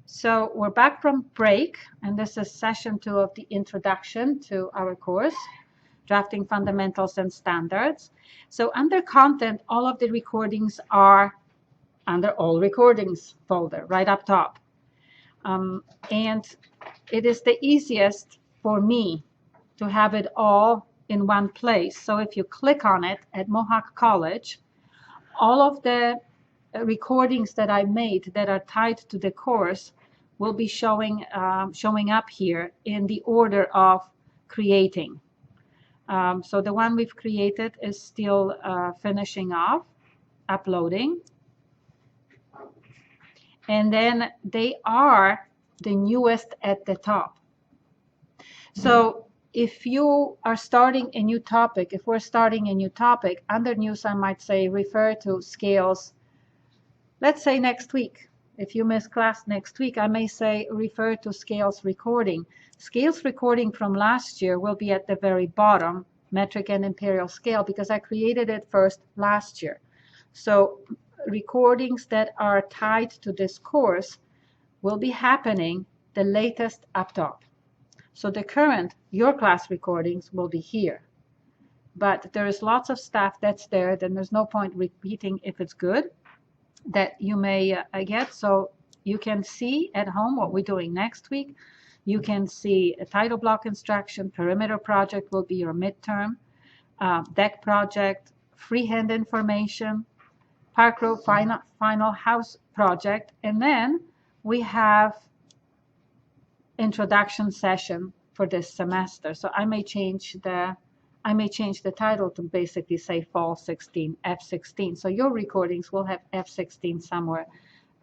So we're back from break, and this is session 2 of the introduction to our course, Drafting Fundamentals and Standards. So under content, all of the recordings are under all recordings folder right up top. And it is the easiest for me to have it all in one place. So if you click on it at Mohawk College, all of the recordings that I made that are tied to the course will be showing up here in the order of creating. So the one we've created is still finishing off, uploading. And then they are the newest at the top. So if you are starting a new topic, if we're starting a new topic, under news I might say refer to scales. Let's say next week. If you miss class next week, I may say refer to scales recording. Scales recording from last year will be at the very bottom, metric and imperial scale, because I created it first last year. So recordings that are tied to this course will be happening the latest up top. So the current your class recordings will be here. But there is lots of stuff that's there, then there's no point repeating if it's good, that you may get. So you can see at home what we're doing next week. You can see a title block instruction, perimeter project will be your midterm, deck project, freehand information, park row final house project, and then we have introduction session for this semester. So I may change the title to basically say Fall 16, F16. So your recordings will have F16 somewhere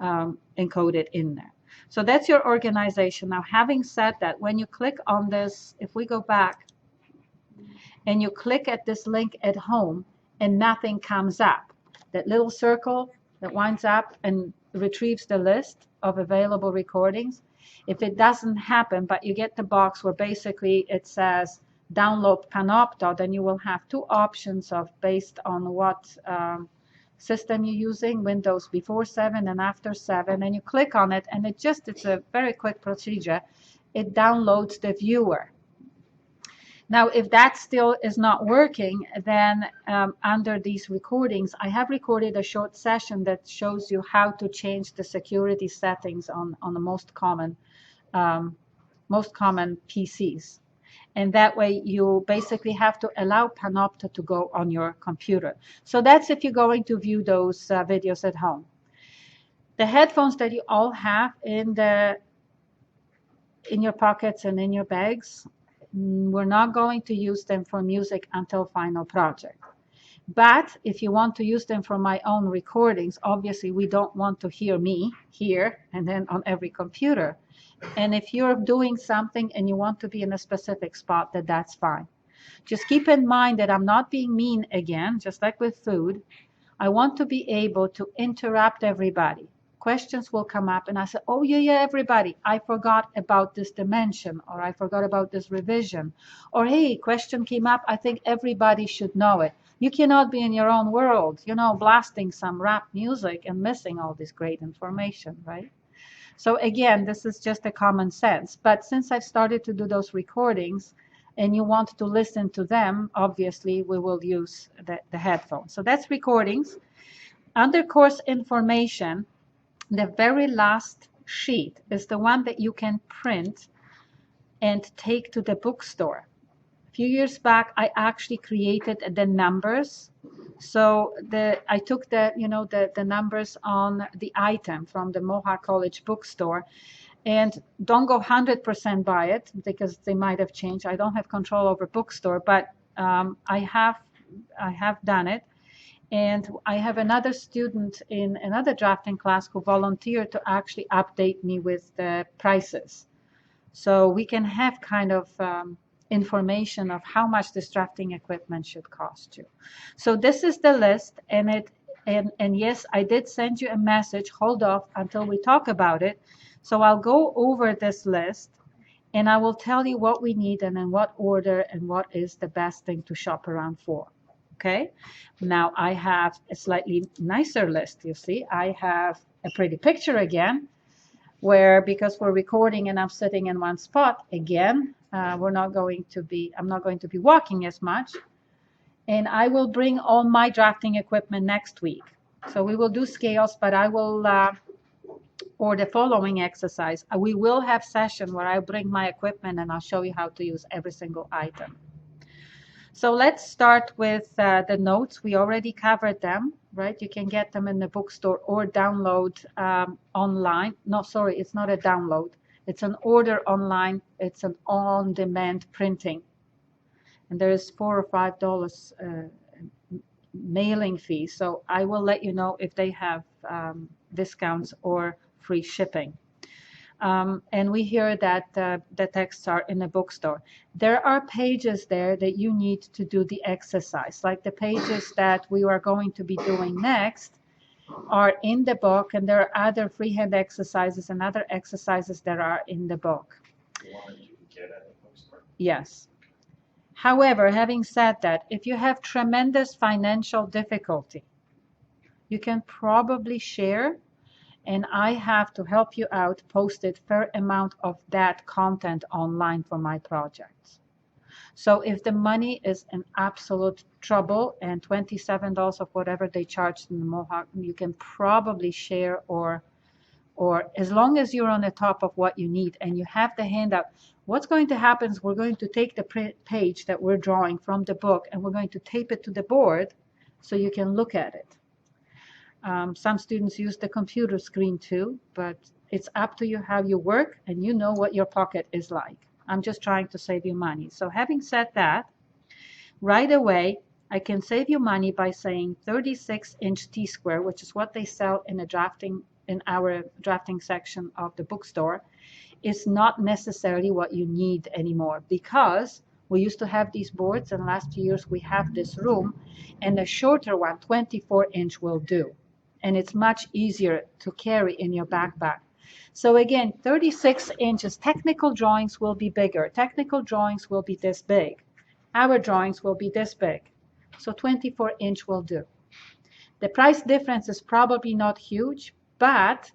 encoded in there. So that's your organization. Now, having said that, when you click on this, if we go back and you click at this link at home and nothing comes up, that little circle that winds up and retrieves the list of available recordings, if it doesn't happen, but you get the box where basically it says download Panopto, then you will have two options of based on what system you're using, Windows before 7 and after 7, and you click on it, and it's a very quick procedure. It downloads the viewer. Now, if that still is not working, then under these recordings, I have recorded a short session that shows you how to change the security settings on the most common PCs. And that way you basically have to allow Panopto to go on your computer. So that's if you're going to view those videos at home. The headphones that you all have in your pockets and in your bags, we're not going to use them for music until final project. But if you want to use them for my own recordings, obviously we don't want to hear me here and then on every computer. And if you're doing something and you want to be in a specific spot, that's fine. Just keep in mind that I'm not being mean again, just like with food. I want to be able to interrupt everybody. Questions will come up and I say, oh yeah, everybody, I forgot about this dimension, or I forgot about this revision, or hey, question came up, I think everybody should know it. You cannot be in your own world, blasting some rap music and missing all this great information, right? So again, this is just a common sense. But since I've started to do those recordings and you want to listen to them, obviously we will use the headphones. So that's recordings. Under course information, the very last sheet is the one that you can print and take to the bookstore. A few years back, I actually created the numbers. So I took the numbers on the item from the Mohawk College bookstore, and don't go 100% by it because they might have changed. I don't have control over bookstore, but I have done it. And I have another student in another drafting class who volunteered to actually update me with the prices. So we can have kind of information of how much this drafting equipment should cost you. So this is the list, and yes, I did send you a message. Hold off until we talk about it. So I'll go over this list, and I will tell you what we need and in what order and what is the best thing to shop around for. Okay, now I have a slightly nicer list. You see, I have a pretty picture again. where because we're recording and I'm sitting in one spot, again, I'm not going to be walking as much. And I will bring all my drafting equipment next week. So we will do scales, but I will, or the following exercise, we will have session where I bring my equipment and I'll show you how to use every single item. So let's start with the notes. We already covered them, right? You can get them in the bookstore or download online. No, sorry, it's not a download. It's an order online. It's an on-demand printing. And there is $4 or $5 mailing fee. So I will let you know if they have discounts or free shipping. And we hear that the texts are in the bookstore. There are pages there that you need to do the exercise, like the pages that we are going to be doing next are in the book, and there are other freehand exercises and other exercises that are in the book. The one that you can get at the bookstore? Yes. However, having said that, if you have tremendous financial difficulty, you can probably share, and I have to help you out, posted fair amount of that content online for my projects. So if the money is in absolute trouble and $27 of whatever they charged in the Mohawk, you can probably share, or as long as you're on the top of what you need and you have the handout. What's going to happen is we're going to take the page that we're drawing from the book and we're going to tape it to the board so you can look at it. Some students use the computer screen too, but it's up to you how you work, and you know what your pocket is like. I'm just trying to save you money. So having said that, right away, I can save you money by saying 36-inch T-square, which is what they sell in our drafting section of the bookstore, is not necessarily what you need anymore, because we used to have these boards, and last few years we have this room, and the shorter one, 24-inch, will do. And it's much easier to carry in your backpack. So again, 36 inches, technical drawings will be bigger. Technical drawings will be this big. Our drawings will be this big. So 24-inch will do. The price difference is probably not huge, but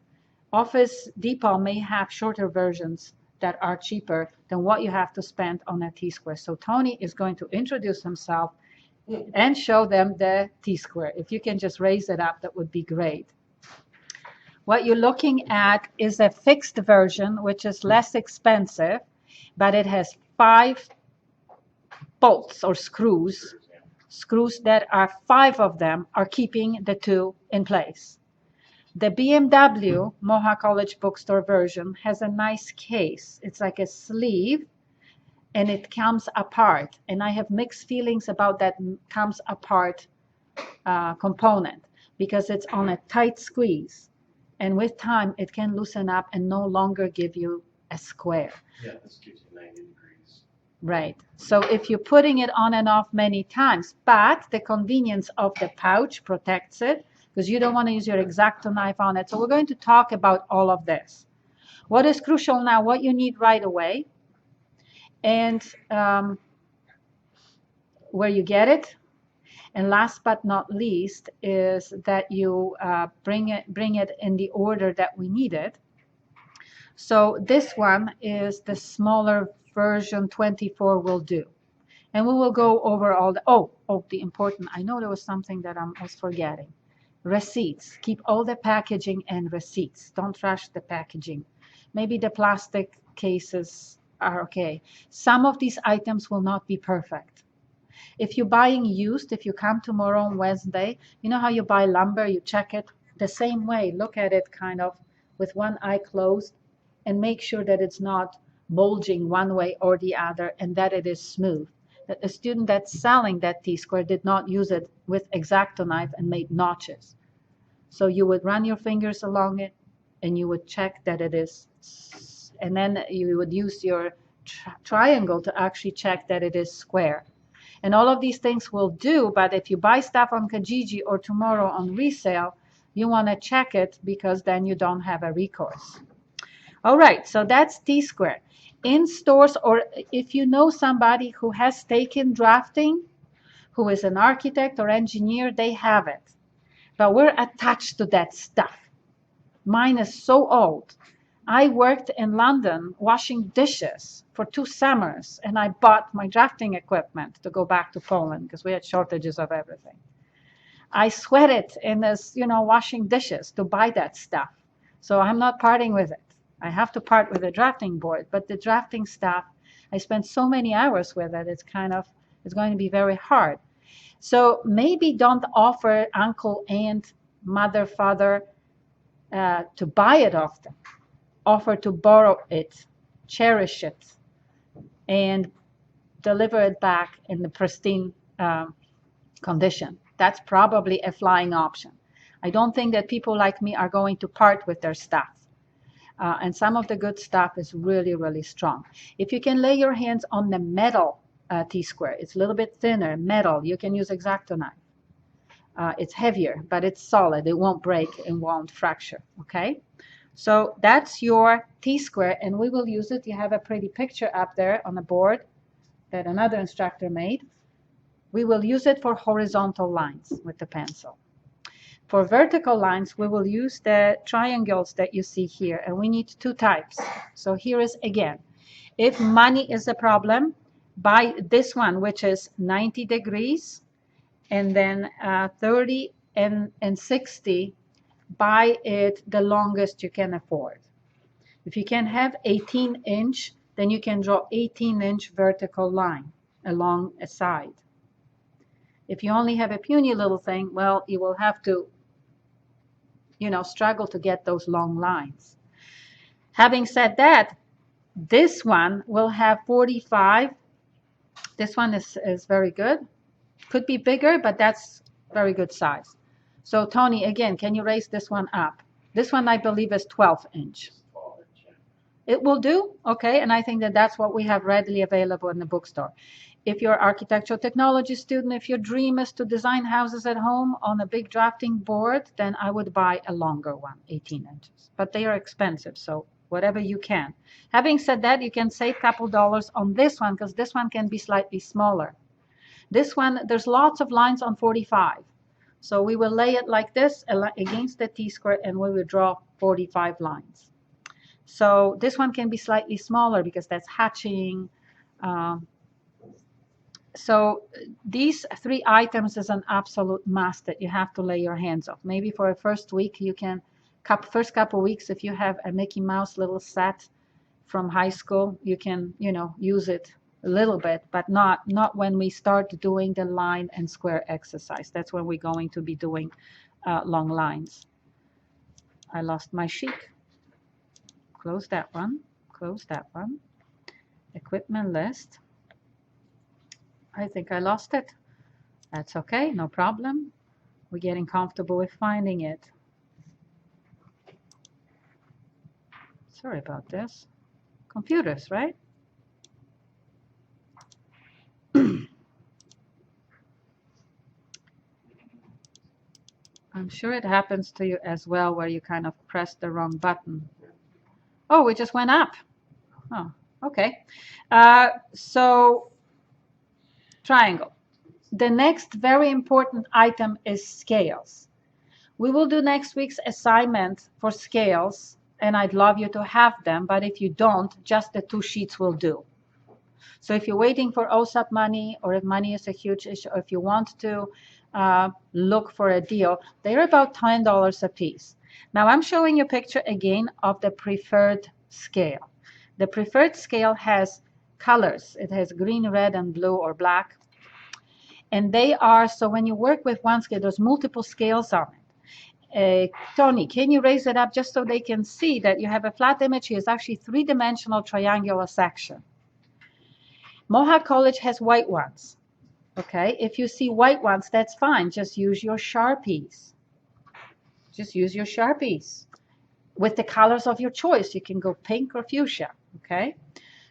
Office Depot may have shorter versions that are cheaper than what you have to spend on a T-square. So Tony is going to introduce himself and show them the T-square. If you can just raise it up, that would be great. What you're looking at is a fixed version, which is less expensive, but it has 5 bolts or screws that are 5 of them are keeping the 2 in place. The BMW Mohawk College Bookstore version has a nice case. It's like a sleeve, and it comes apart. And I have mixed feelings about that comes apart component, because it's on a tight squeeze. And with time, it can loosen up and no longer give you a square. Yeah, this gives you 90 degrees. Right. So if you're putting it on and off many times, but the convenience of the pouch protects it, because you don't want to use your X-Acto knife on it. So we're going to talk about all of this. What is crucial now, what you need right away, and where you get it. And last but not least is that you bring it in the order that we need it. So this one is the smaller version, 24 will do. And we will go over all the important, I know there was something that I was forgetting. Receipts. Keep all the packaging and receipts. Don't rush the packaging. Maybe the plastic cases are okay. Some of these items will not be perfect. If you're buying used, if you come tomorrow on Wednesday, you know how you buy lumber, you check it the same way. Look at it kind of with one eye closed and make sure that it's not bulging one way or the other and that it is smooth. That a student that's selling that T-square did not use it with X-Acto knife and made notches. So you would run your fingers along it and you would check that it is, and then you would use your triangle to actually check that it is square. And all of these things will do, but if you buy stuff on Kijiji or tomorrow on resale, you want to check it, because then you don't have a recourse. All right, so that's T-square. In stores, or if you know somebody who has taken drafting, who is an architect or engineer, they have it. But we're attached to that stuff. Mine is so old I worked in London washing dishes for 2 summers, and I bought my drafting equipment to go back to Poland because we had shortages of everything. I sweated in this, washing dishes to buy that stuff. So I'm not parting with it. I have to part with the drafting board, but the drafting stuff, I spent so many hours with it. It's going to be very hard. So maybe don't offer uncle, aunt, mother, father to buy it off them. Offer to borrow it, cherish it, and deliver it back in the pristine condition. That's probably a flying option. I don't think that people like me are going to part with their stuff. And some of the good stuff is really, really strong. If you can lay your hands on the metal T-square, it's a little bit thinner, metal, you can use X-Acto knife. It's heavier, but it's solid. It won't break and won't fracture, okay? So that's your T-square, and we will use it. You have a pretty picture up there on the board that another instructor made. We will use it for horizontal lines with the pencil. For vertical lines, we will use the triangles that you see here, and we need 2 types. So here is again, if money is a problem, buy this one, which is 90 degrees, and then 30 and 60, buy it the longest you can afford. If you can have 18-inch, then you can draw 18-inch vertical line along a side. If you only have a puny little thing, well, you will have to, struggle to get those long lines. Having said that, this one will have 45. This one is very good. Could be bigger, but that's very good size. So Tony, again, can you raise this one up? This one, I believe, is 12-inch. 12-inch, yeah. It will do? Okay, and I think that that's what we have readily available in the bookstore. If you're an architectural technology student, if your dream is to design houses at home on a big drafting board, then I would buy a longer one, 18 inches. But they are expensive, so whatever you can. Having said that, you can save a couple dollars on this one because this one can be slightly smaller. This one, there's lots of lines on 45. So we will lay it like this against the T-square, and we will draw 45 lines. So this one can be slightly smaller because that's hatching. So these 3 items is an absolute must that you have to lay your hands on. Maybe for a first week, you can, first couple weeks, if you have a Mickey Mouse little set from high school, you can, use it a little bit, but not when we start doing the line and square exercise. That's when we're going to be doing long lines. I lost my sheet. Close that one. Close that one. Equipment list. I think I lost it. That's okay, no problem. We're getting comfortable with finding it. Sorry about this. Computers, right? I'm sure it happens to you as well, where you kind of press the wrong button. Oh, it just went up. Oh, okay. So triangle. The next very important item is scales. We will do next week's assignment for scales, and I'd love you to have them, but if you don't, just the 2 sheets will do. So if you're waiting for OSAP money, or if money is a huge issue, or if you want to look for a deal, they're about $10 a piece. Now I'm showing you a picture again of the preferred scale. The preferred scale has colors. It has green, red, and blue or black. And they are, so when you work with one scale, there's multiple scales on it. Tony, can you raise it up just so they can see that you have a flat image here? It's actually 3-dimensional triangular section. Mohawk College has white ones. Okay, if you see white ones, that's fine. Just use your Sharpies. Just use your Sharpies with the colors of your choice. You can go pink or fuchsia. Okay,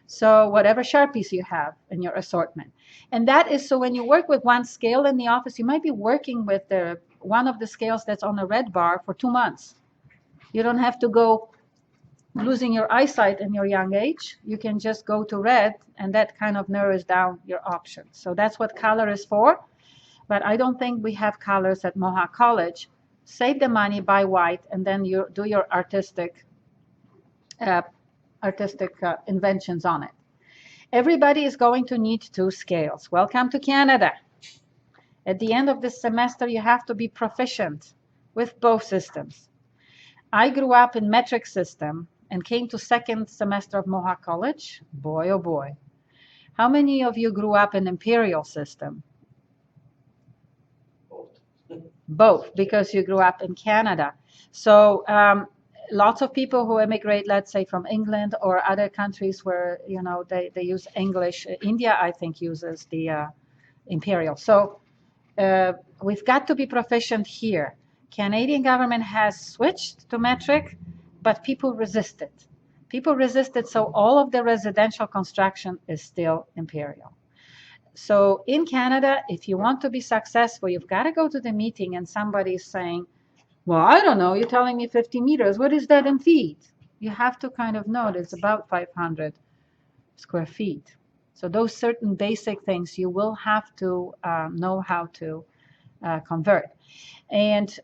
so whatever Sharpies you have in your assortment. And that is so when you work with one scale in the office, you might be working with one of the scales that's on a red bar for 2 months. You don't have to go losing your eyesight in your young age. You can just go to red, and that kind of narrows down your options. So that's what color is for. But I don't think we have colors at Mohawk College. Save the money, buy white, and then you do your artistic uh, artistic inventions on it. Everybody is going to need 2 scales. Welcome to Canada. At the end of this semester, you have to be proficient with both systems. I grew up in metric system and came to second semester of Mohawk College. Boy, oh boy. How many of you grew up in imperial system? Both. Both, because you grew up in Canada. So lots of people who immigrate, let's say from England or other countries where, you know, they use English. India, I think, uses the imperial. So we've got to be proficient here. Canadian government has switched to metric, but people resist it. People resist it, so all of the residential construction is still imperial. So in Canada, if you want to be successful, you've got to go to the meeting and somebody's saying, well, I don't know, you're telling me 50 meters. What is that in feet? You have to kind of know that it's about 500 square feet. So those certain basic things you will have to know how to convert. And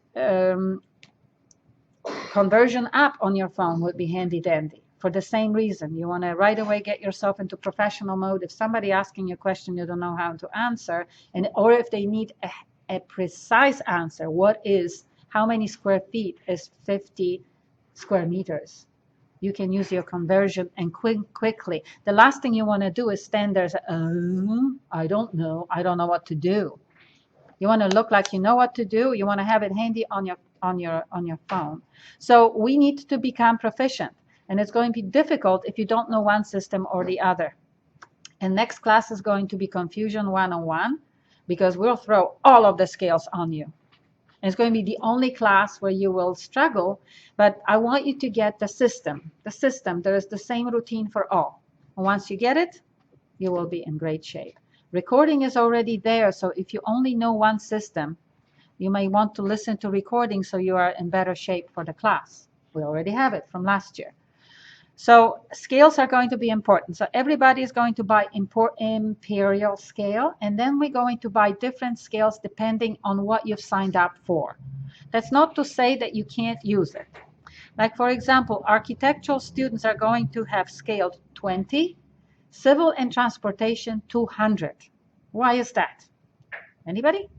conversion app on your phone would be handy dandy for the same reason. You want to right away get yourself into professional mode. If somebody asking you a question you don't know how to answer, and or if they need a precise answer, how many square feet is 50 square meters? You can use your conversion and quickly. The last thing you want to do is stand there and say, I don't know what to do. You want to look like you know what to do. You want to have it handy on your phone. So we need to become proficient, and it's going to be difficult if you don't know one system or the other. And next class is going to be Confusion 101, because we'll throw all of the scales on you. And it's going to be the only class where you will struggle, but I want you to get the system. The system, there is the same routine for all. And once you get it, you will be in great shape. Recording is already there, so if you only know one system, you may want to listen to recording so you are in better shape for the class. We already have it from last year. So scales are going to be important. So everybody is going to buy imperial scale, and then we're going to buy different scales depending on what you've signed up for. That's not to say that you can't use it. Like, for example, architectural students are going to have scaled 20, civil and transportation 200. Why is that? Anybody?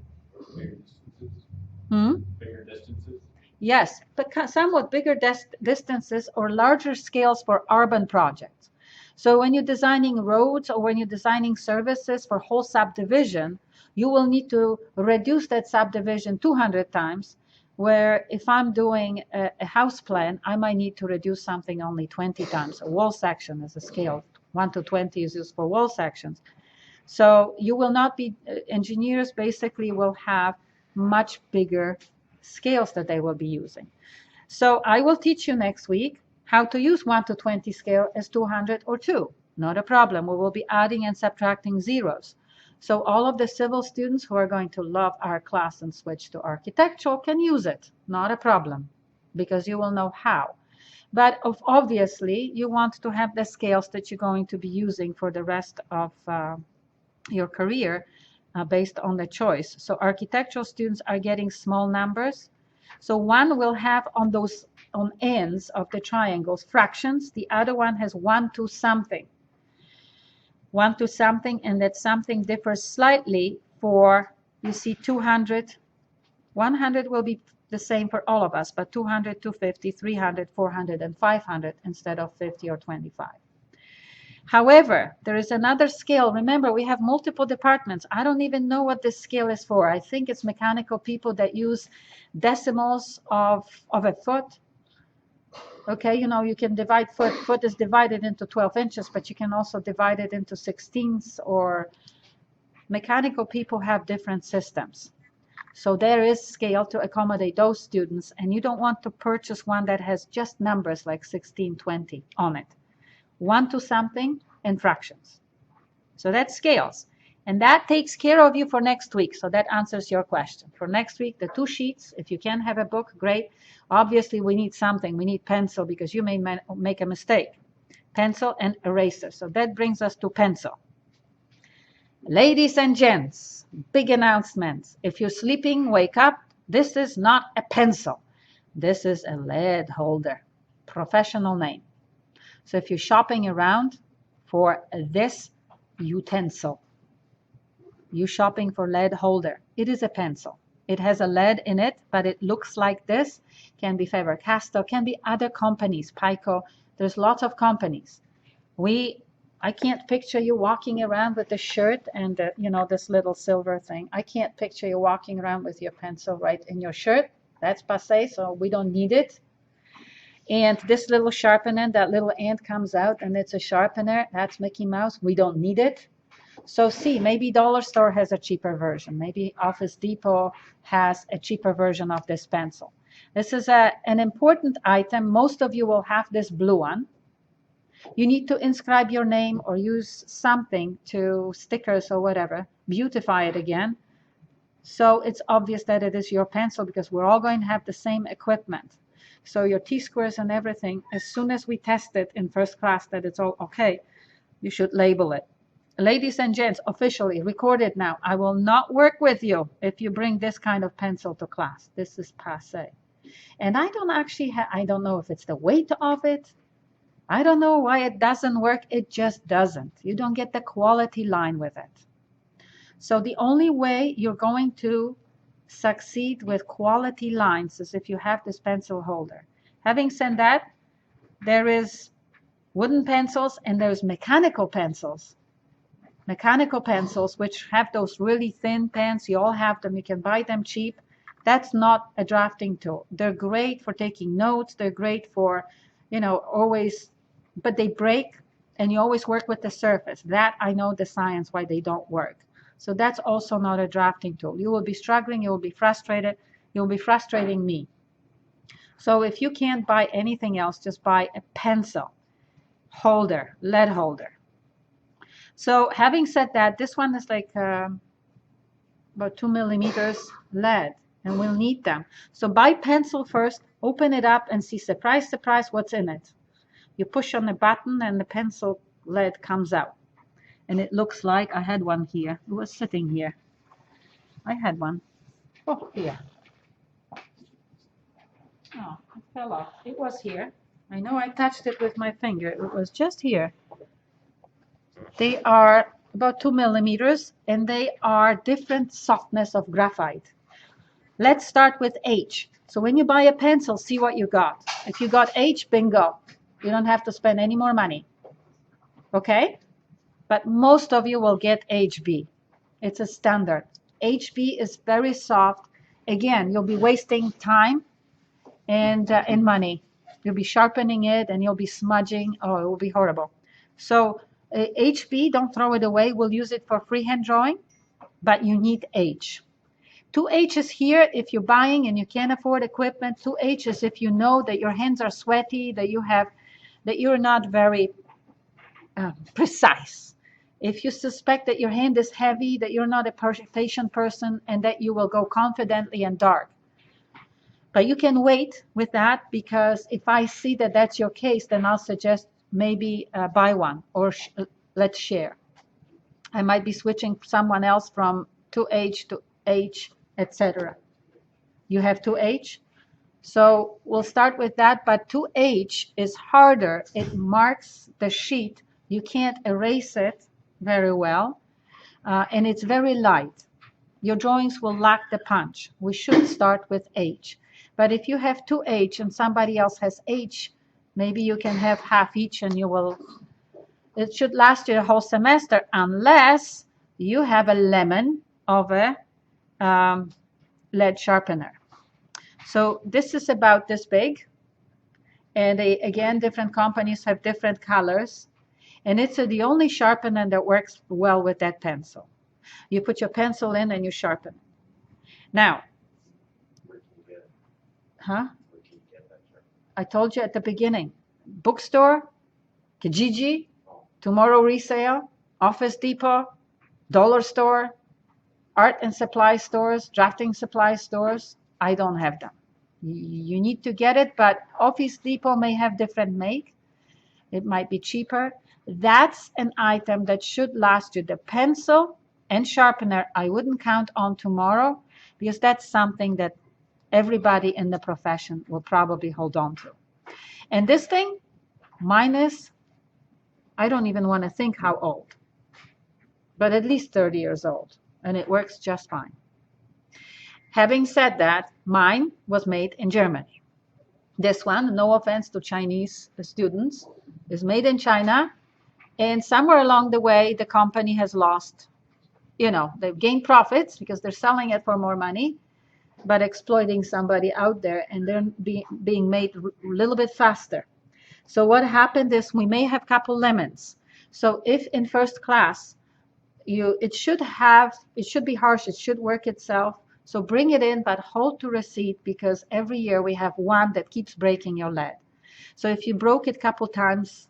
Bigger distances. Hmm? Bigger distances. Yes, but somewhat bigger distances or larger scales for urban projects. So when you're designing roads or when you're designing services for whole subdivision, you will need to reduce that subdivision 200 times, where if I'm doing a house plan, I might need to reduce something only 20 times. A wall section is a scale. 1 to 20 is used for wall sections. So you will not be, engineers basically will have much bigger scales that they will be using. So I will teach you next week how to use 1 to 20 scale as 200 or 2. Not a problem. We will be adding and subtracting zeros. So all of the civil students who are going to love our class and switch to architectural can use it. Not a problem, because you will know how. But obviously, you want to have the scales that you're going to be using for the rest of your career based on the choice. So architectural students are getting small numbers. So one will have on ends of the triangles fractions. The other one has 1 to something. 1 to something, and that something differs slightly for, you see, 200. 100 will be the same for all of us, but 200, 250, 300, 400, and 500 instead of 50 or 25. However, there is another scale. Remember, we have multiple departments. I don't even know what this scale is for. I think it's mechanical people that use decimals of a foot. Okay, you know, you can divide foot. Foot is divided into 12 inches, but you can also divide it into 16ths, or mechanical people have different systems. So there is scale to accommodate those students, and you don't want to purchase one that has just numbers like 16, 20 on it. 1 to something and fractions. So that's scales. And that takes care of you for next week. So that answers your question. For next week, the 2 sheets, if you can have a book, great. Obviously, we need something. We need pencil, because you may make a mistake. Pencil and eraser. So that brings us to pencil. Ladies and gents, big announcement. If you're sleeping, wake up. This is not a pencil. This is a lead holder. Professional name. So if you're shopping around for this utensil, you're shopping for lead holder. It is a pencil. It has a lead in it, but it looks like this. Can be Faber-Castell, can be other companies, Pico. There's lots of companies. I can't picture you walking around with the shirt and this little silver thing. I can't picture you walking around with your pencil right in your shirt. That's passé, so we don't need it. And this little sharpener, that little ant comes out and it's a sharpener. That's Mickey Mouse. We don't need it. So see, maybe Dollar Store has a cheaper version. Maybe Office Depot has a cheaper version of this pencil. This is an important item. Most of you will have this blue one. You need to inscribe your name or use something to stickers or whatever, beautify it again. So it's obvious that it is your pencil because we're all going to have the same equipment. So your T-squares and everything, as soon as we test it in first class that it's all okay, you should label it. Ladies and gents, officially recorded now. I will not work with you if you bring this kind of pencil to class. This is passé. And I don't know if it's the weight of it. I don't know why it doesn't work. It just doesn't. You don't get the quality line with it. So the only way you're going to succeed with quality lines is if you have this pencil holder. Having said that, there is wooden pencils and there's mechanical pencils. Mechanical pencils, which have those really thin pens. You all have them. You can buy them cheap. That's not a drafting tool. They're great for taking notes. They're great for, always, but they break and you always work with the surface. That I know the science why they don't work. So that's also not a drafting tool. You will be struggling. You will be frustrated. You'll be frustrating me. So if you can't buy anything else, just buy a pencil holder, lead holder. So having said that, this one is like about 2 millimeters lead, and we'll need them. So buy pencil first, open it up and see, surprise, surprise, what's in it. You push on the button and the pencil lead comes out. And it looks like I had one here. It was sitting here. I had one. Oh, here. Oh, it fell off. It was here. I know I touched it with my finger. It was just here. They are about 2 millimeters and they are different softness of graphite. Let's start with H. So when you buy a pencil, see what you got. If you got H, bingo. You don't have to spend any more money. Okay? But most of you will get HB. It's a standard. HB is very soft. Again, you'll be wasting time and money. You'll be sharpening it and you'll be smudging. Oh, it will be horrible. So HB, don't throw it away. We'll use it for freehand drawing, but you need H. 2H is here if you're buying and you can't afford equipment. 2H is if you know that your hands are sweaty, that you're not very precise. If you suspect that your hand is heavy, that you're not a patient person, and that you will go confidently and dark. But you can wait with that, because if I see that that's your case, then I'll suggest maybe buy one or let's share. I might be switching someone else from 2H to H, etc. You have 2H? So we'll start with that, but 2H is harder. It marks the sheet. You can't erase it very well, and it's very light. Your drawings will lack the punch. We should start with H. But if you have 2H and somebody else has H, maybe you can have half each and it should last you a whole semester, unless you have a lemon of a lead sharpener. So this is about this big. And again, different companies have different colors. And it's the only sharpener that works well with that pencil. You put your pencil in and you sharpen. Now, I told you at the beginning, bookstore, Kijiji, Tomorrow Resale, Office Depot, Dollar Store, art and supply stores, drafting supply stores. I don't have them. You need to get it, but Office Depot may have different make. It might be cheaper. That's an item that should last you. The pencil and sharpener, I wouldn't count on tomorrow, because that's something that everybody in the profession will probably hold on to. And this thing, minus I don't even want to think how old, but at least 30 years old, and it works just fine. Having said that, mine was made in Germany. This one, no offense to Chinese students, is made in China, and somewhere along the way, the company has lost, they've gained profits because they're selling it for more money, but exploiting somebody out there, and they're being made a little bit faster. So what happened is we may have a couple lemons. So if in first class, it should be harsh, it should work itself. So bring it in, but hold to receipt, because every year we have one that keeps breaking your lead. So if you broke it a couple times,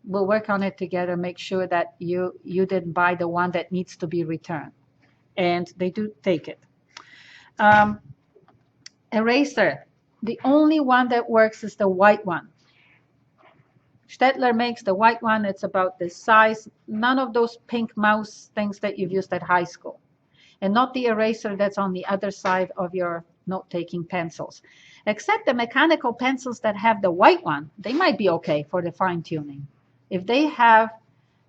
we'll work on it together, make sure that you didn't buy the one that needs to be returned. And they do take it. Eraser, the only one that works is the white one. Stettler makes the white one. It's about this size. None of those pink mouse things that you've used at high school. And not the eraser that's on the other side of your note-taking pencils. Except the mechanical pencils that have the white one, they might be okay for the fine-tuning. If they have,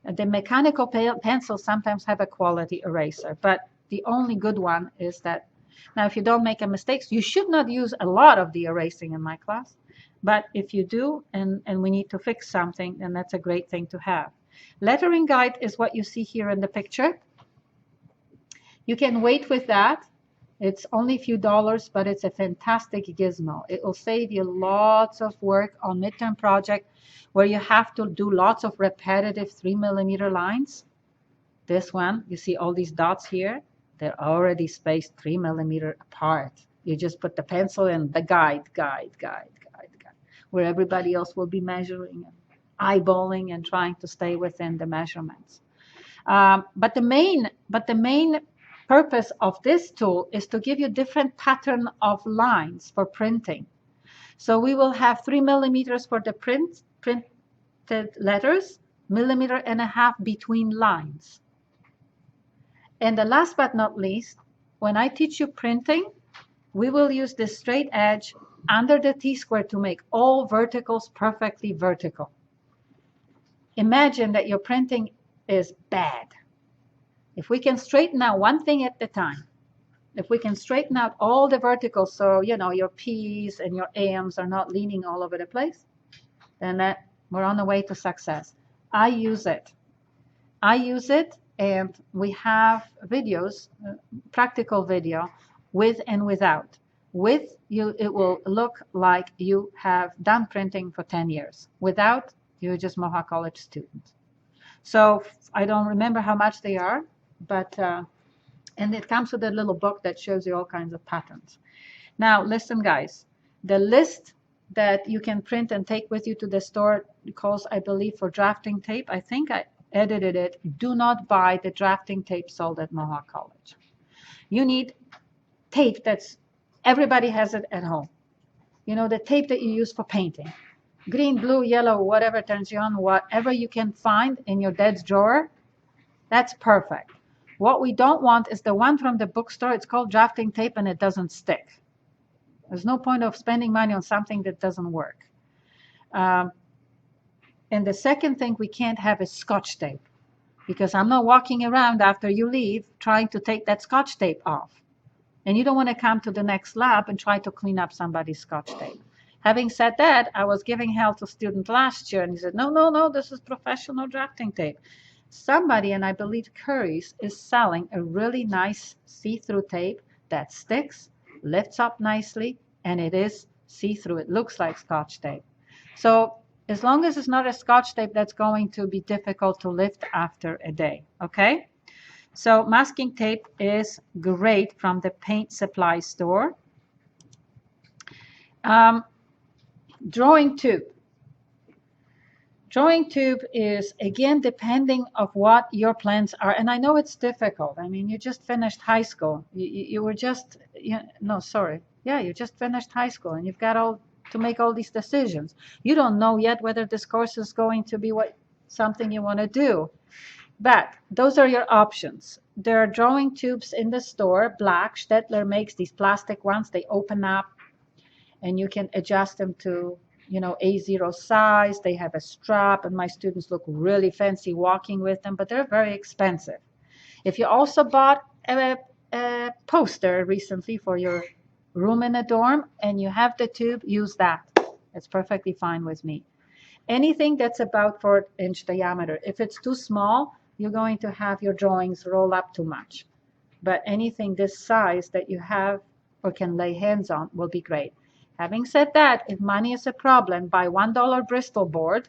the mechanical pencils sometimes have a quality eraser, but the only good one is that. Now, if you don't make a mistake, you should not use a lot of the erasing in my class. But if you do, and we need to fix something, then that's a great thing to have. Lettering guide is what you see here in the picture. You can wait with that. It's only a few dollars, but it's a fantastic gizmo. It will save you lots of work on midterm project where you have to do lots of repetitive 3mm lines. This one, you see all these dots here? They're already spaced 3mm apart. You just put the pencil in the guide, where everybody else will be measuring and eyeballing and trying to stay within the measurements. But the main purpose of this tool is to give you different pattern of lines for printing. So we will have 3mm for the printed letters, 1.5 mm between lines. And the last but not least, when I teach you printing, we will use this straight edge under the T-square to make all verticals perfectly vertical. Imagine that your printing is bad. If we can straighten out one thing at a time, if we can straighten out all the verticals so, your P's and your M's are not leaning all over the place, then we're on the way to success. I use it, and we have videos, practical video, with and without. With you, it will look like you have done printing for 10 years. Without, you're just Mohawk College student. So I don't remember how much they are, but, and it comes with a little book that shows you all kinds of patterns. Now, listen, guys, the list that you can print and take with you to the store calls, I believe, for drafting tape. I think I edited it. Do not buy the drafting tape sold at Mohawk College. You need tape that's, everybody has it at home. The tape that you use for painting. Green, blue, yellow, whatever turns you on, whatever you can find in your dad's drawer, that's perfect. What we don't want is the one from the bookstore. It's called drafting tape and it doesn't stick. There's no point of spending money on something that doesn't work. And the second thing we can't have is Scotch tape, because I'm not walking around after you leave trying to take that Scotch tape off. And you don't want to come to the next lab and try to clean up somebody's Scotch tape. Having said that, I was giving hell to a student last year, and he said, no, this is professional drafting tape. Somebody, and I believe Curry's, is selling a really nice see-through tape that sticks, lifts up nicely, and it is see-through. It looks like Scotch tape. So as long as it's not a Scotch tape, that's going to be difficult to lift after a day, okay? So masking tape is great from the paint supply store. Drawing tube. Drawing tube is, again, depending of what your plans are. And I know it's difficult. I mean, you just finished high school. You were just, you just finished high school and you've got to make all these decisions. You don't know yet whether this course is going to be something you want to do. But those are your options. There are drawing tubes in the store, black. Stettler makes these plastic ones. They open up and you can adjust them to A0 size. They have a strap, and my students look really fancy walking with them, but they're very expensive. If you also bought a poster recently for your room in a dorm and you have the tube, use that. It's perfectly fine with me. Anything that's about 4-inch diameter. If it's too small, you're going to have your drawings roll up too much. But anything this size that you have or can lay hands on will be great. Having said that, if money is a problem, buy $1 Bristol board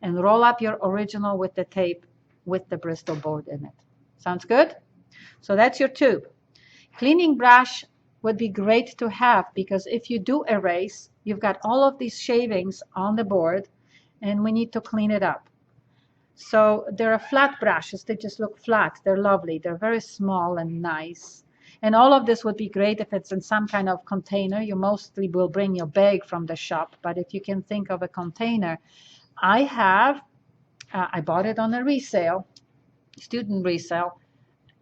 and roll up your original with the tape with the Bristol board in it. Sounds good? So that's your tube. Cleaning brush would be great to have because if you do erase, you've got all of these shavings on the board and we need to clean it up. So there are flat brushes. They just look flat. They're lovely. They're very small and nice. And all of this would be great if it's in some kind of container. You mostly will bring your bag from the shop, but if you can think of a container, I bought it on a resale, student resale.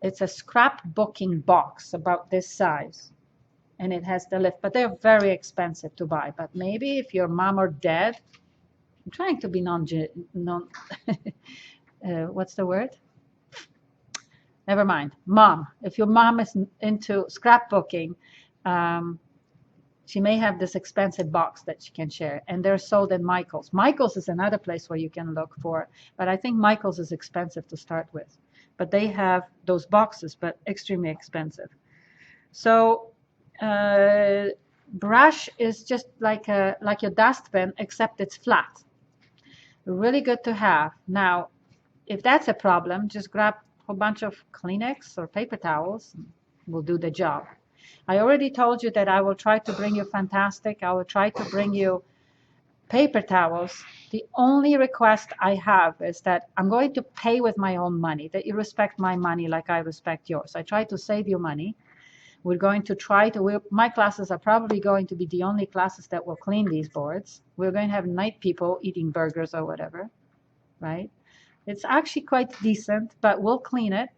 It's a scrapbooking box about this size, and it has the lift, but they're very expensive to buy. But maybe if your mom or dad, I'm trying to be what's the word? Never mind. Mom. If your mom is into scrapbooking, she may have this expensive box that she can share, and they're sold in Michael's. Michael's is another place where you can look for, but I think Michael's is expensive to start with. But they have those boxes, but extremely expensive. So brush is just like your dustbin, except it's flat. Really good to have. Now, if that's a problem, just grab a whole bunch of Kleenex or paper towels. Will do the job. I already told you that I will try to bring you Fantastic. I will try to bring you paper towels. The only request I have is that I'm going to pay with my own money, that you respect my money like I respect yours. I try to save you money. We're going to try to, my classes are probably going to be the only classes that will clean these boards. We're going to have night people eating burgers or whatever, right? It's actually quite decent, but we'll clean it.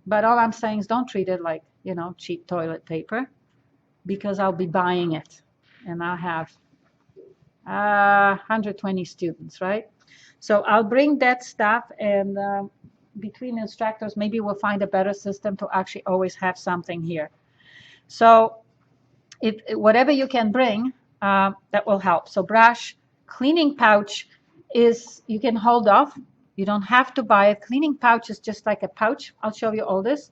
But all I'm saying is don't treat it like, cheap toilet paper, because I'll be buying it. And I'll have 120 students, right? So I'll bring that stuff, and between instructors, maybe we'll find a better system to actually always have something here. So if whatever you can bring, that will help. So brush, cleaning pouch is, you can hold off. You don't have to buy it. Cleaning pouch is just like a pouch. I'll show you all this.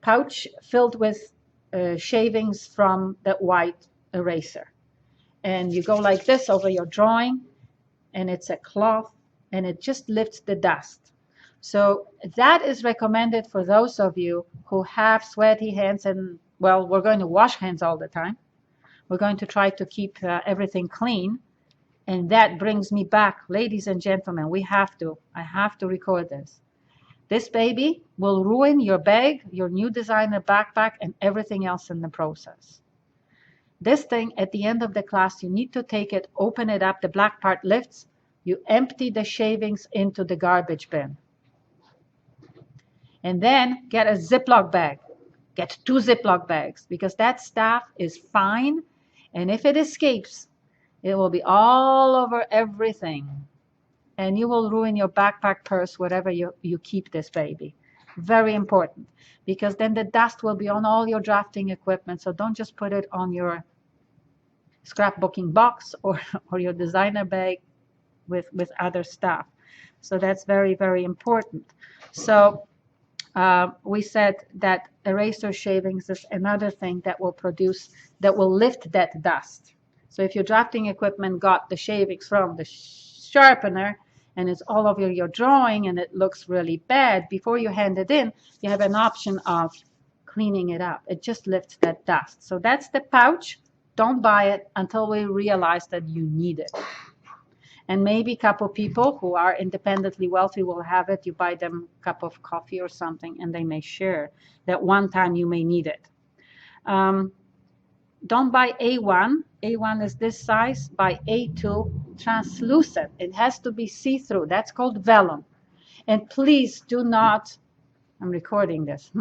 Pouch filled with shavings from that white eraser. And you go like this over your drawing, and it's a cloth, and it just lifts the dust. So that is recommended for those of you who have sweaty hands, and well, we're going to wash hands all the time. We're going to try to keep everything clean. And that brings me back, ladies and gentlemen, I have to record this. This baby will ruin your bag, your new designer backpack, and everything else in the process. This thing, at the end of the class, you need to take it, open it up, the black part lifts, you empty the shavings into the garbage bin. And then get a Ziploc bag. Get 2 Ziploc bags, because that stuff is fine, and if it escapes, it will be all over everything. And you will ruin your backpack, purse, whatever you keep this baby. Very important, because then the dust will be on all your drafting equipment, so don't just put it on your scrapbooking box or your designer bag with other stuff. So that's very, very important. So we said that eraser shavings is another thing that will lift that dust. So if your drafting equipment got the shavings from the sharpener and it's all over your drawing and it looks really bad, before you hand it in, you have an option of cleaning it up. It just lifts that dust. So that's the pouch. Don't buy it until we realize that you need it. And maybe a couple people who are independently wealthy will have it. You buy them a cup of coffee or something, and they may share that one time you may need it. Don't buy A1. A1 is this size. Buy A2, translucent. It has to be see-through. That's called vellum. And please do not, I'm recording this.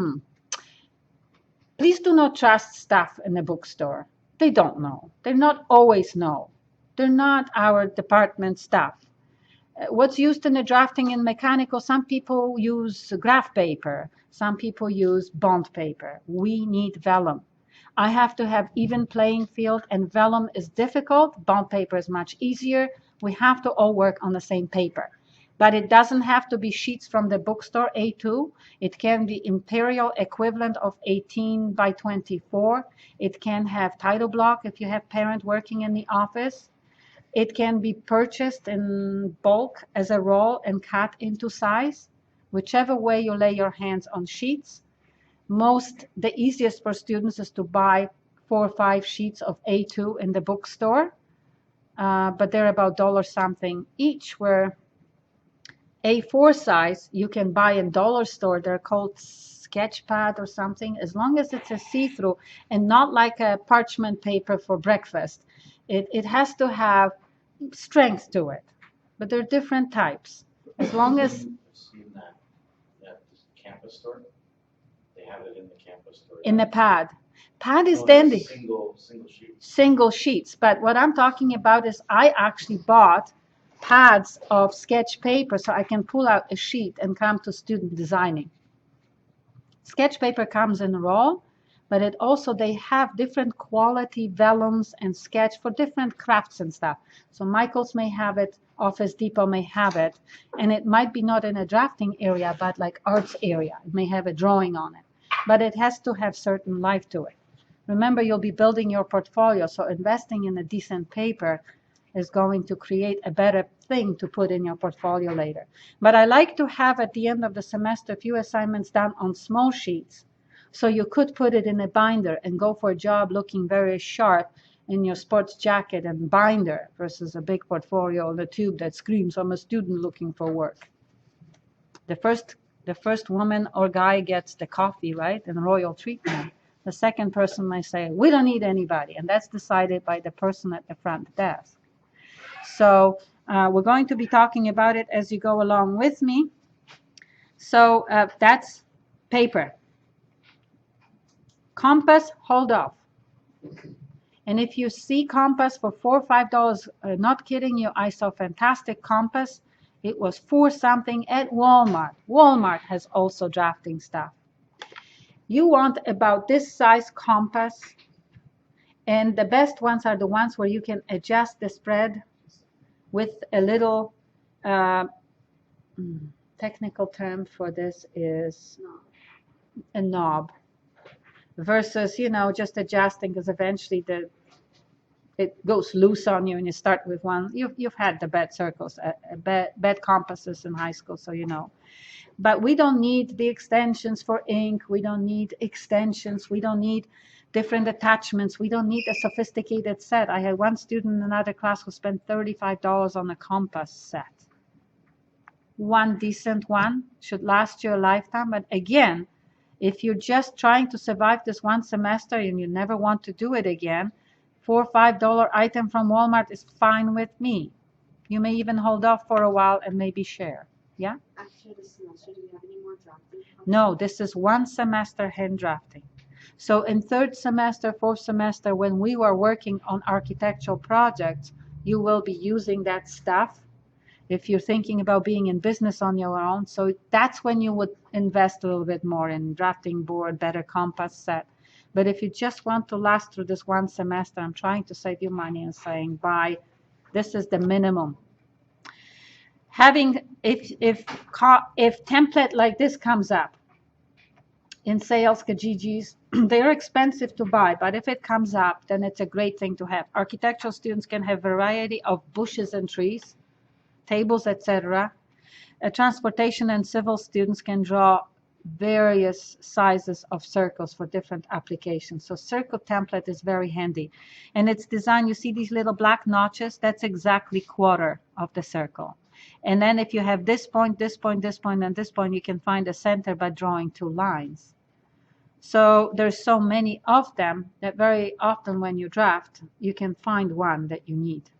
Please do not trust stuff in the bookstore. They don't know. They not always know. They're not our department stuff. What's used in the drafting and mechanical, some people use graph paper, some people use bond paper. We need vellum. I have to have even playing field, and vellum is difficult. Bond paper is much easier. We have to all work on the same paper. But it doesn't have to be sheets from the bookstore, A2. It can be imperial equivalent of 18 by 24. It can have title block if you have parent working in the office. It can be purchased in bulk as a roll and cut into size, whichever way you lay your hands on sheets. The easiest for students is to buy 4 or 5 sheets of A2 in the bookstore, but they're about $1 something each, where A4 size you can buy in dollar store. They're called sketchpad or something, as long as it's a see-through and not like a parchment paper for breakfast. It has to have strength to it, but there are different types. As long as I've seen that campus store, they have it in the campus store. in the pad is No, it's dandy. Single sheets. Single sheets, but what I'm talking about is I actually bought pads of sketch paper so I can pull out a sheet and come to student designing. Sketch paper comes in raw, but it also, they have different quality vellums and sketch for different crafts and stuff. So Michael's may have it, Office Depot may have it, and it might be not in a drafting area, but like arts area. It may have a drawing on it, but it has to have certain life to it. Remember, you'll be building your portfolio, so investing in a decent paper is going to create a better thing to put in your portfolio later. But I like to have at the end of the semester a few assignments done on small sheets, so you could put it in a binder and go for a job looking very sharp in your sports jacket and binder versus a big portfolio on a tube that screams, I'm a student looking for work. The first woman or guy gets the coffee, right, and royal treatment. The second person may say, we don't need anybody, and that's decided by the person at the front desk. So we're going to be talking about it as you go along with me. So that's paper. Compass, hold off. And if you see compass for $4 or $5, not kidding you, I saw fantastic compass. It was $4 something at Walmart. Walmart has also drafting stuff. You want about this size compass, and the best ones are the ones where you can adjust the spread with a little, technical term for this is a knob, versus, just adjusting, because eventually it goes loose on you and you start with one. You've had the bad circles, bad compasses in high school, so you know. But we don't need the extensions for ink. We don't need extensions. We don't need different attachments. We don't need a sophisticated set. I had one student in another class who spent $35 on a compass set. One decent one should last you a lifetime. But again, if you're just trying to survive this one semester and you never want to do it again, $4 or $5 item from Walmart is fine with me. You may even hold off for a while and maybe share. Yeah? After the semester, do you have any more drafting? No, this is one semester hand drafting. So in third semester, fourth semester, when we were working on architectural projects, you will be using that stuff if you're thinking about being in business on your own. So that's when you would invest a little bit more in drafting board, better compass set. But if you just want to last through this one semester, I'm trying to save you money and saying, buy, this is the minimum. If template like this comes up in sales, Kijijis, they're expensive to buy, but if it comes up, then it's a great thing to have. Architectural students can have variety of bushes and trees, tables, etc. Transportation and civil students can draw various sizes of circles for different applications. So circle template is very handy. And it's designed, you see these little black notches, that's exactly quarter of the circle. And then if you have this point, this point, this point, and this point, you can find a center by drawing 2 lines. So there's so many of them that very often when you draft, you can find one that you need.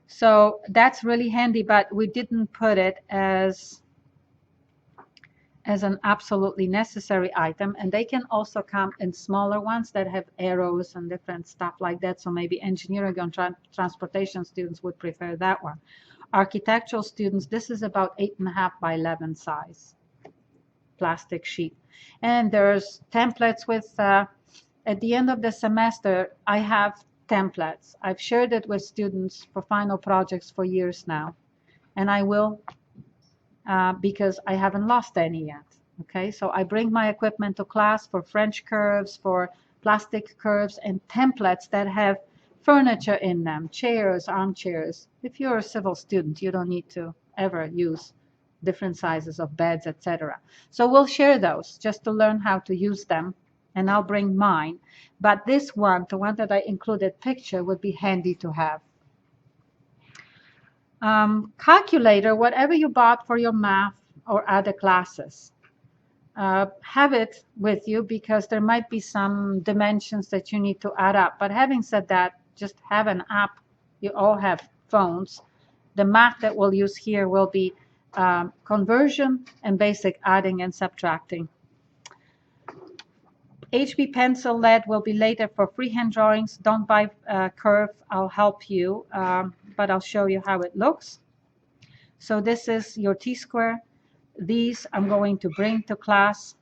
So that's really handy, but we didn't put it as as an absolutely necessary item, and they can also come in smaller ones that have arrows and different stuff like that. So maybe engineering and transportation students would prefer that one. Architectural students, this is about 8.5 by 11 size plastic sheet. And there's templates with, at the end of the semester, I have templates. I've shared it with students for final projects for years now, and I will because I haven't lost any yet. Okay, so I bring my equipment to class for French curves, for plastic curves, and templates that have furniture in them, chairs, armchairs. If you're a civil student, you don't need to ever use different sizes of beds, etc. So we'll share those just to learn how to use them, and I'll bring mine. But this one, the one that I included picture, would be handy to have. Calculator, whatever you bought for your math or other classes, have it with you because there might be some dimensions that you need to add up. But having said that, just have an app. You all have phones. The math that we'll use here will be conversion and basic adding and subtracting. HB pencil lead will be later for freehand drawings. Don't buy curve. I'll help you, but I'll show you how it looks. So this is your T-square. These I'm going to bring to class.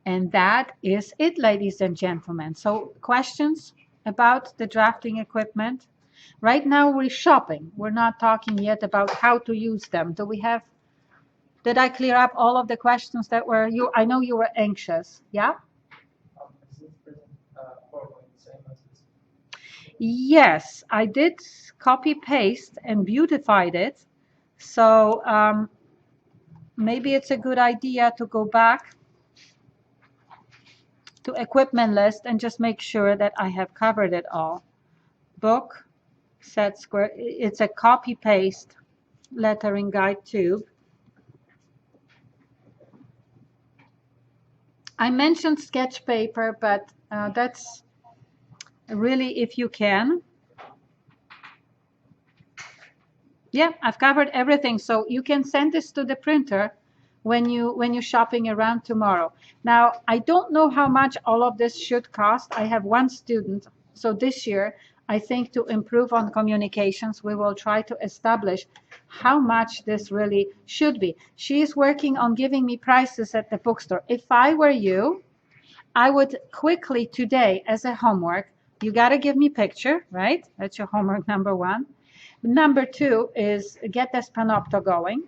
And that is it, ladies and gentlemen. So questions about the drafting equipment? Right now we're shopping. We're not talking yet about how to use them. Did I clear up all of the questions that were you? I know you were anxious. Yeah? Yes, I did copy paste and beautified it. So maybe it's a good idea to go back to equipment list and just make sure that I have covered it all. Book, set square, it's a copy paste lettering guide tube. I mentioned sketch paper, but that's really if you can. Yeah, I've covered everything. So you can send this to the printer when you're shopping around tomorrow. Now, I don't know how much all of this should cost. I have one student. So this year, I think to improve on communications, we will try to establish how much this really should be. She is working on giving me prices at the bookstore. If I were you, I would quickly today, as a homework, you got to give me picture, right? That's your homework number one. Number two is get the Spanopto going.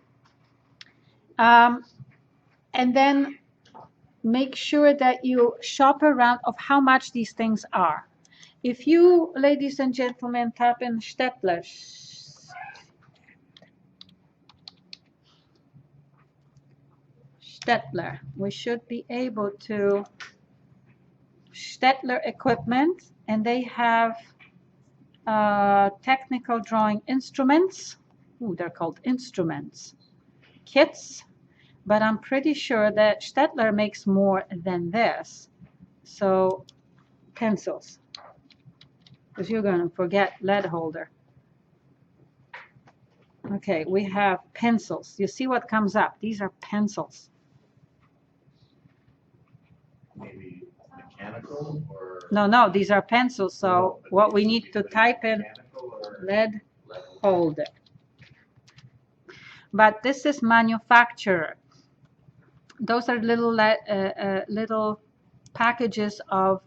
And then make sure that you shop around of how much these things are. If you, ladies and gentlemen, type in Stettler, we should be able to Stettler equipment, and they have technical drawing instruments. Ooh, they're called instruments. Kits, but I'm pretty sure that Stettler makes more than this. So pencils, because you're going to forget lead holder. Okay, we have pencils. You see what comes up? These are pencils. Maybe mechanical or? No, these are pencils. So what we need to type in, lead holder. But this is manufacturer. Those are little little packages of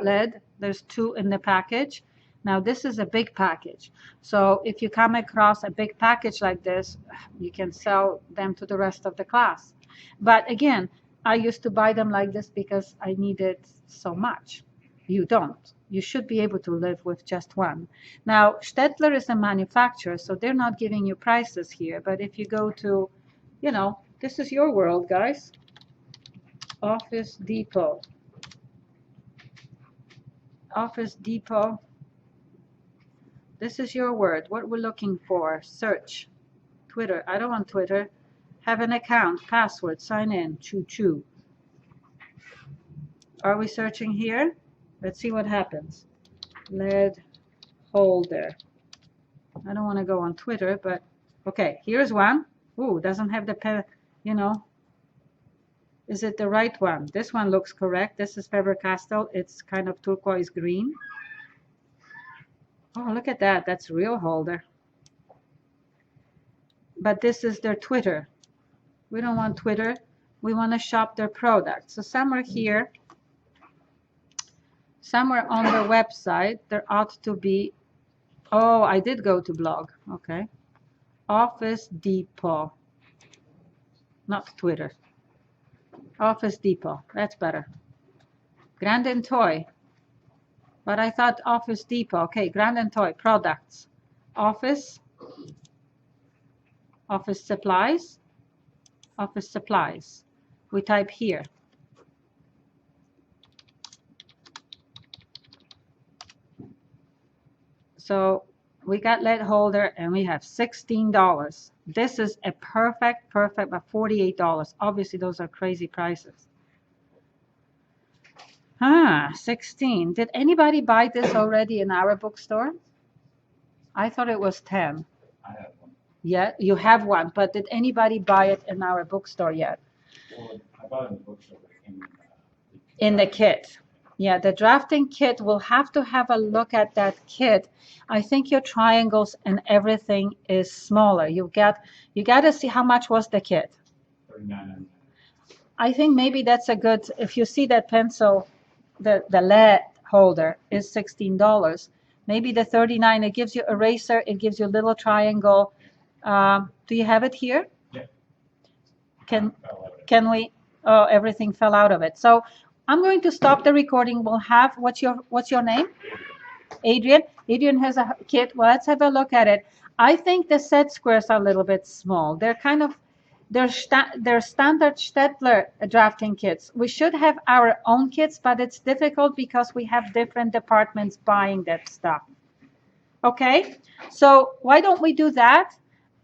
lead. There's 2 in the package. Now this is a big package. So if you come across a big package like this, you can sell them to the rest of the class. But again, I used to buy them like this because I needed so much. You don't. You should be able to live with just one. Now, Stettler is a manufacturer, so they're not giving you prices here. But if you go to, you know, this is your world, guys. Office Depot. Office Depot. This is your word. What we're looking for. Search. Twitter. I don't want Twitter. Have an account. Password. Sign in. Choo-choo. Are we searching here? Let's see what happens. Lead holder. I don't want to go on Twitter, but okay. Here's one. Ooh, doesn't have the pen, you know. Is it the right one? This one looks correct. This is Faber-Castell. It's kind of turquoise green. Oh, look at that. That's real holder. But this is their Twitter. We don't want Twitter. We want to shop their products. So somewhere here, somewhere on their website, there ought to be, oh, I did go to blog. Okay. Office Depot. Not Twitter. Office Depot. That's better. Grand and Toy. But I thought Office Depot. Okay, Grand and Toy. Products. Office. Office supplies. Office supplies. We type here. So we got lead holder and we have $16. This is a perfect, but $48. Obviously, those are crazy prices. 16. Did anybody buy this already in our bookstore? I thought it was 10. I have one. Yeah, you have one, but did anybody buy it in our bookstore yet? Well, I bought it in the bookstore, but it came In the kit. Yeah, the drafting kit, we'll have to have a look at that kit. I think your triangles and everything is smaller. You got to see how much was the kit. $39.99. I think maybe that's a good, if you see that pencil, the lead holder is $16. Maybe the 39, it gives you eraser, it gives you a little triangle. Do you have it here? Yeah. Can we, oh, everything fell out of it. So I'm going to stop the recording. We'll have, what's your name? Adrian. Adrian has a kit. Well, let's have a look at it. I think the set squares are a little bit small. They're kind of, they're standard Stettler drafting kits. We should have our own kits, but it's difficult because we have different departments buying that stuff. Okay, so why don't we do that?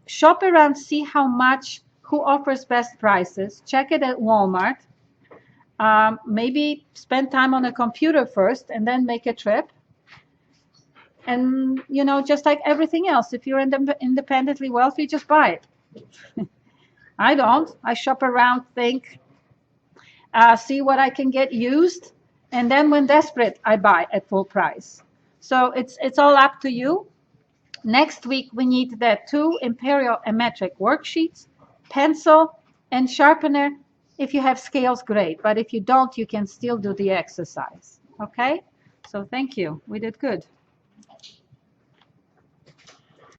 Shop around, see how much, who offers best prices. Check it at Walmart. Maybe spend time on a computer first and then make a trip. And, you know, just like everything else, if you're independently wealthy, just buy it. I don't. I shop around, think, see what I can get used, and then when desperate, I buy at full price. So it's all up to you. Next week, we need the 2 imperial and metric worksheets, pencil, and sharpener. If you have scales, great. But if you don't, you can still do the exercise. Okay? So thank you. We did good.